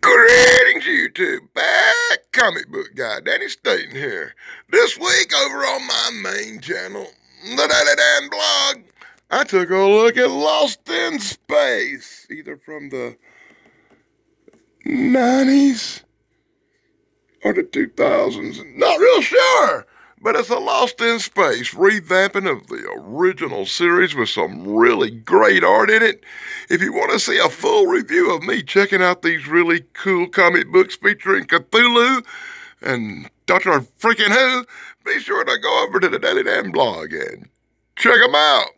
Greetings, YouTube. Back comic book guy, Danny Staten here. This week over on my main channel, the Daily Dan blog, I took a look at Lost in Space, either from the 90s or the 2000s. Not real sure, but it's a Lost in Space revamping of the original series with some really great art in it. If you want to see a full review of me checking out these really cool comic books featuring Cthulhu and Dr. Freaking Who, be sure to go over to the Daily Dan blog and check them out.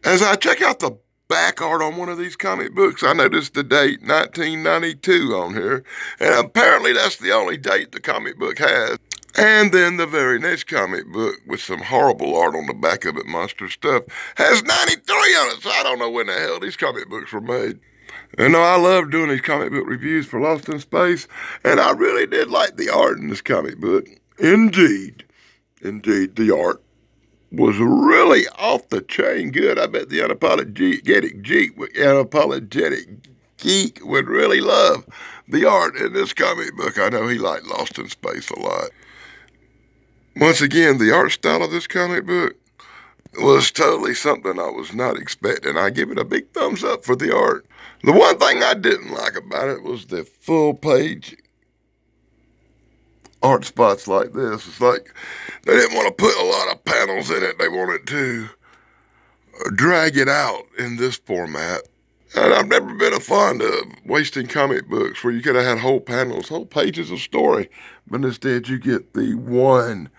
As I check out the back art on one of these comic books, I noticed the date 1992 on here, and apparently that's the only date the comic book has. And then the very next comic book, with some horrible art on the back of it, monster stuff, has 93 on it, so I don't know when the hell these comic books were made. And I love doing these comic book reviews for Lost in Space, and I really did like the art in this comic book. Indeed, the art was really off the chain good. I bet the unapologetic geek would really love the art in this comic book. I know he liked Lost in Space a lot. Once again, the art style of this comic book was totally something I was not expecting. I give it a big thumbs up for the art. The one thing I didn't like about it was the full page art spots like this. It's like they didn't want to put a lot of panels in it. They wanted to drag it out in this format. And I've never been a fond of wasting comic books where you could have had whole panels, whole pages of story, but instead you get the one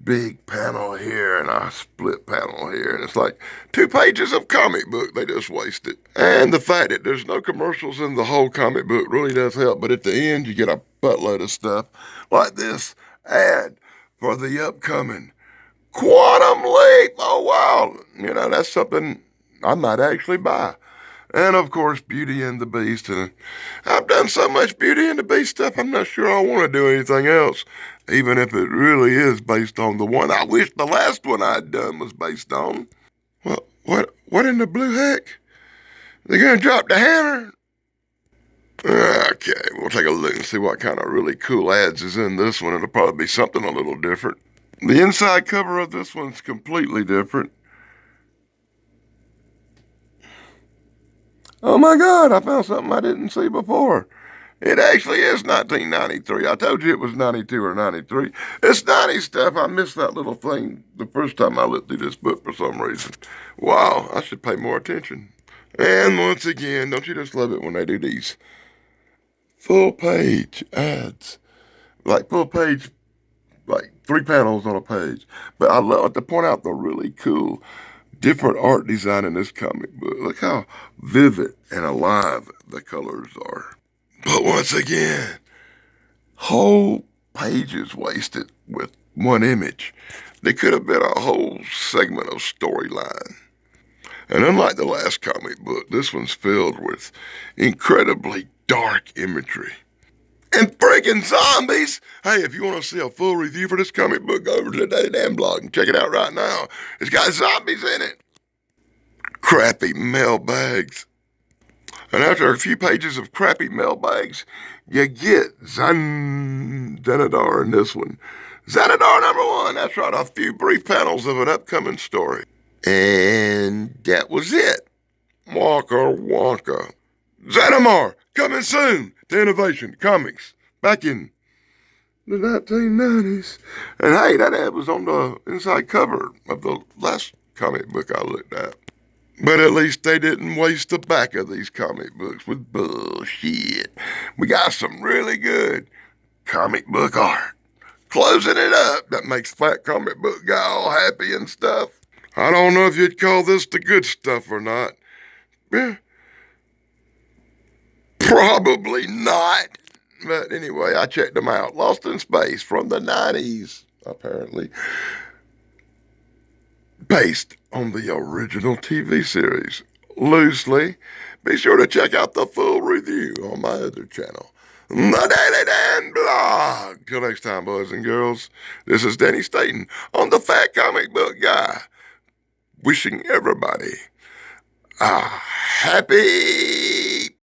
big panel here and a split panel here, and it's like 2 pages of comic book they just wasted. And the fact that there's no commercials in the whole comic book really does help, but at the end you get a buttload of stuff like this ad for the upcoming Quantum Leap. Oh wow, that's something I might actually buy. And of course, Beauty and the Beast. And I've done so much Beauty and the Beast stuff, I'm not sure I want to do anything else, even if it really is based on the one I wish the last one I'd done was based on. Well, what in the blue heck? They're going to drop the hammer? Okay, we'll take a look and see what kind of really cool ads is in this one. It'll probably be something a little different. The inside cover of this one's completely different. Oh my God, I found something I didn't see before. It actually is 1993. I told you it was 92 or 93. It's 90 stuff. I missed that little thing the first time I looked through this book for some reason. Wow, I should pay more attention. And once again, don't you just love it when they do these full page ads? Like full page, like 3 panels on a page. But I love to point out the really cool different art design in this comic book. Look how vivid and alive the colors are. But once again, whole pages wasted with one image. They could have been a whole segment of storyline. And unlike the last comic book, this one's filled with incredibly dark imagery. And friggin' zombies! Hey, if you want to see a full review for this comic book, go over to the Daily Dan blog and check it out right now. It's got zombies in it. Crappy mailbags. And after a few pages of crappy mailbags, you get Xanadar in this one. Xanadar #1, that's right, a few brief panels of an upcoming story. And that was it. Wonka Wonka. Xanamar, coming soon to Innovation Comics, back in the 1990s. And hey, that ad was on the inside cover of the last comic book I looked at. But at least they didn't waste the back of these comic books with bullshit. We got some really good comic book art. Closing it up, that makes Fat Comic Book Guy all happy and stuff. I don't know if you'd call this the good stuff or not. Yeah. Probably not. But anyway, I checked them out. Lost in Space from the 90s, apparently. Based on the original TV series, loosely. Be sure to check out the full review on my other channel, the Daily Dan blog. Till next time, boys and girls, this is Danny Staten on the Fat Comic Book Guy, wishing everybody a happy